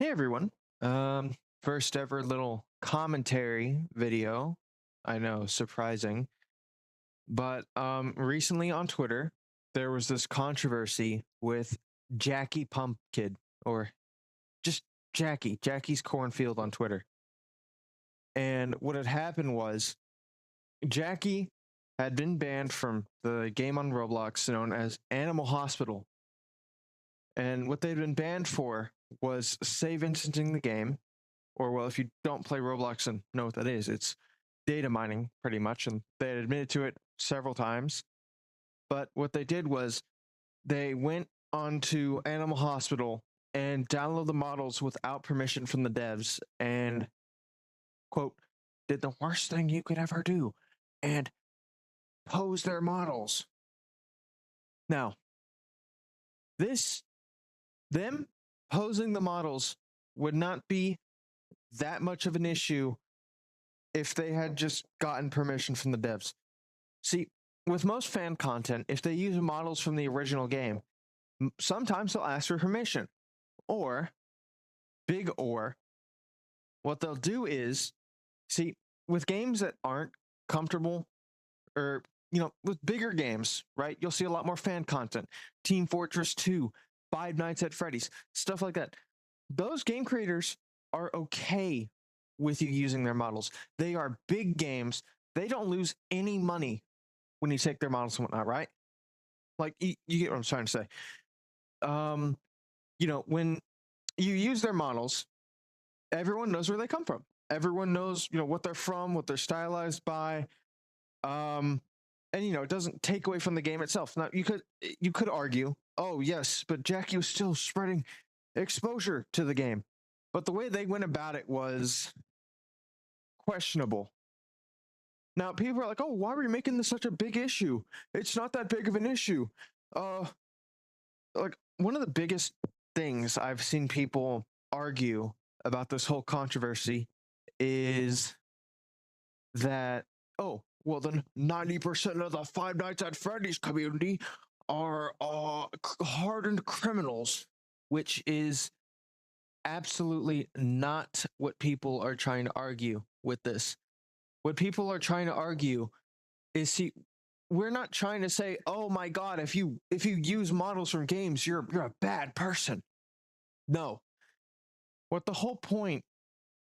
Hey everyone. Um, First ever little commentary video. I know, surprising. But recently on Twitter, there was this controversy with Jackie Pumpkid, or just Jackie's Cornfield on Twitter. And what had happened was Jackie had been banned from the game on Roblox known as Animal Hospital. And what they'd been banned for was save instancing the game, or well, if you don't play Roblox and know what that is, it's data mining pretty much, and they had admitted to it several times. But what they did was they went onto Animal Hospital and downloaded the models without permission from the devs, and quote, did the worst thing you could ever do, and pose their models. Now, this them posing the models would not be that much of an issue if they had just gotten permission from the devs. See, with most fan content, if they use models from the original game, sometimes they'll ask for permission. Or, or, what they'll do is, see, with games that aren't comfortable, or, with bigger games, right, you'll see a lot more fan content. Team Fortress 2, Five Nights at Freddy's, stuff like that. Those game creators are okay with you using their models. They are big games. They don't lose any money when you take their models and whatnot, right? Like you get what I'm trying to say. Um, when you use their models, everyone knows where they come from. Everyone knows, what they're from, what they're stylized by. Um, and it doesn't take away from the game itself. Now you could argue, oh yes, but Jackie was still spreading exposure to the game. But the way they went about it was questionable. Now people are like, "Oh, why are we making this such a big issue? It's not that big of an issue." Uh, like one of the biggest things I've seen people argue about this whole controversy is that, oh, well, then 90% of the Five Nights at Freddy's community are hardened criminals, which is absolutely not what people are trying to argue with this. What people are trying to argue is, see, we're not trying to say, oh my god, if you use models from games, you're a bad person. No. What the whole point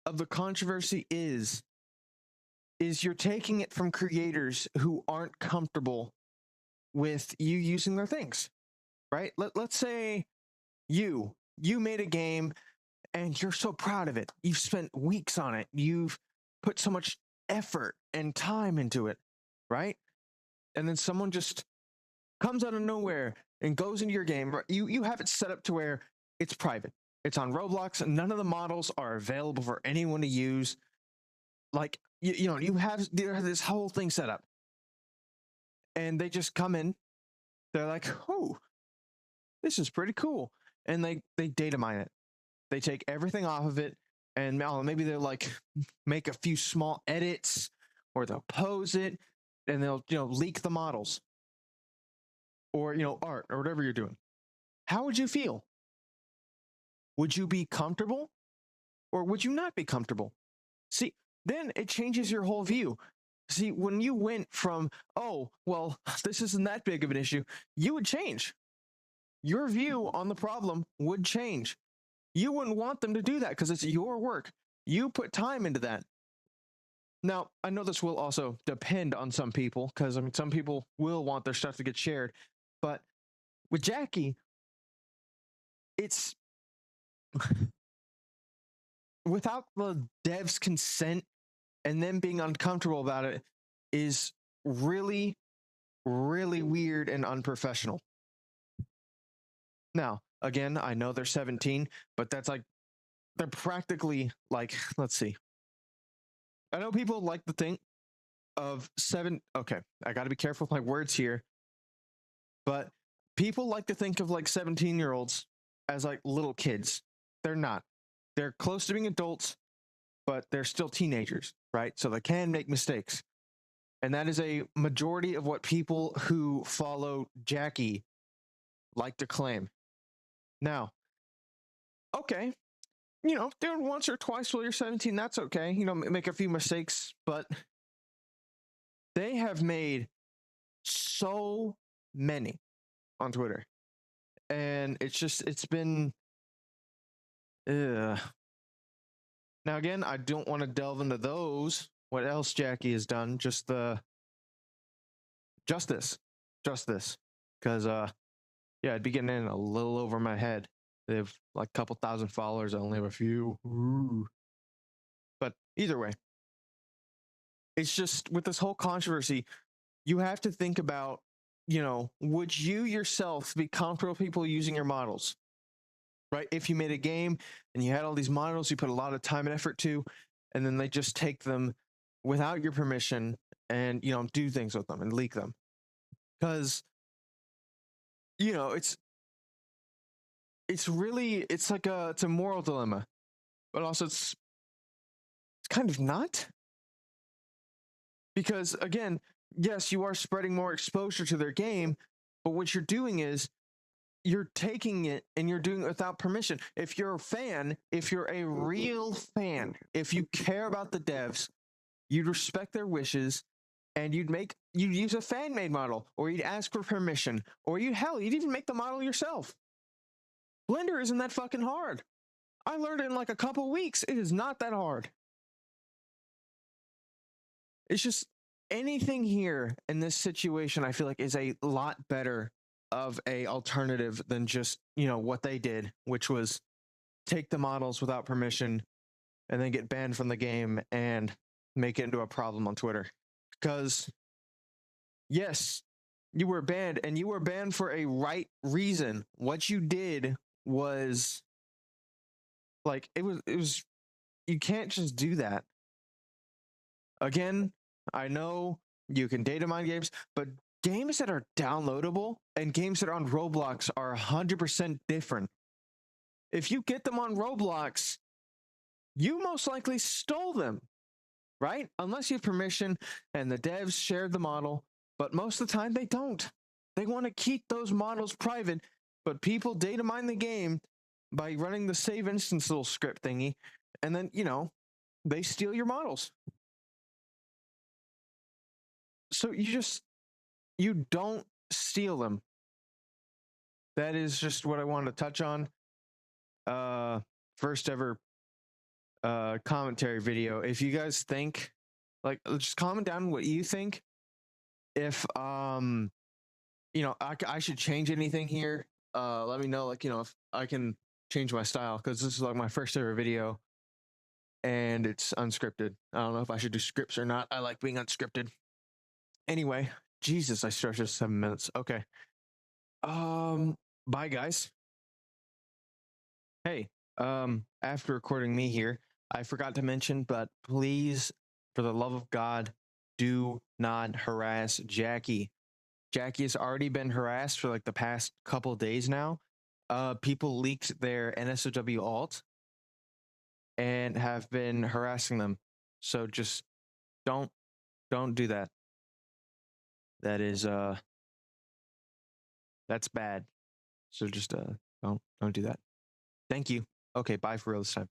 of the controversy is you're taking it from creators who aren't comfortable with you using their things, right? Let's say you made a game and you're so proud of it. You've spent weeks on it. You've put so much effort and time into it, right? And then someone just comes out of nowhere and goes into your game. You have it set up to where it's private. It's on Roblox, and none of the models are available for anyone to use. Like you have this whole thing set up, and they just come in. They're like, "Oh, this is pretty cool," and they data mine it. They take everything off of it, and maybe they'll like make a few small edits, or they'll pose it, and they'll leak the models, or art, or whatever you're doing. How would you feel? Would you be comfortable, or would you not be comfortable? See, then it changes your whole view. See, when you went from, oh, well, this isn't that big of an issue, you would change. Your view on the problem would change. You wouldn't want them to do that because it's your work. You put time into that. Now, I know this will also depend on some people because, I mean, some people will want their stuff to get shared. But with Jackie, it's without the dev's consent and them being uncomfortable about it is really, really weird and unprofessional. Now, again, I know they're 17, but that's like, they're practically like, let's see. I know people like to think of seven. Okay, I got to be careful with my words here, but people like to think of like 17-year-olds as like little kids. They're not. They're close to being adults, but they're still teenagers, right? So they can make mistakes. And that is a majority of what people who follow Jackie like to claim. Now, okay, you know, do it once or twice while you're 17. That's okay. You know, make a few mistakes, but they have made so many on Twitter, and it's been. Ugh. Now again, I don't want to delve into those. What else Jackie has done? Just this, because yeah, I'd be getting in a little over my head. They have like a couple thousand followers. I only have a few. Ooh. But either way, it's just with this whole controversy, you have to think about, you know, would you yourself be comfortable with people using your models? Right? If you made a game and you had all these models you put a lot of time and effort to, and then they just take them without your permission and, you know, do things with them and leak them. Because, you know, it's really, it's like it's a moral dilemma, but also it's kind of not. Because again, yes, you are spreading more exposure to their game, but what you're doing is you're taking it and you're doing it without permission. If you're a fan, if you're a real fan, if you care about the devs, you'd respect their wishes and you'd use a fan made model, or you'd ask for permission, or you'd even make the model yourself. Blender isn't that fucking hard. I learned it in like a couple weeks. It is not that hard. It's just anything here in this situation, I feel like is a lot better of a alternative than just, you know, what they did, which was take the models without permission and then get banned from the game and make it into a problem on Twitter. Because yes, you were banned, and you were banned for a right reason. What you did was like it was you can't just do that. Again, I know you can data mine games, but games that are downloadable and games that are on Roblox are 100% different. If you get them on Roblox, you most likely stole them, right? Unless you have permission and the devs shared the model, but most of the time they don't. They want to keep those models private, but people data mine the game by running the save instance little script thingy, and then, you know, they steal your models. So you don't steal them. That is just what I wanted to touch on. First ever commentary video. If you guys think, like, just comment down what you think. If you know, I should change anything here, let me know, like, you know, if I can change my style, because this is like my first ever video and it's unscripted. I don't know if I should do scripts or not. I like being unscripted. Anyway, Jesus, I stretched it 7 minutes. Okay. Bye guys. Hey, after recording me here, I forgot to mention, but please, for the love of God, do not harass Jackie. Jackie has already been harassed for like the past couple days now. People leaked their NSOW alt and have been harassing them. So just don't do that. That is that's bad. So just don't do that. Thank you. Okay, bye for real this time.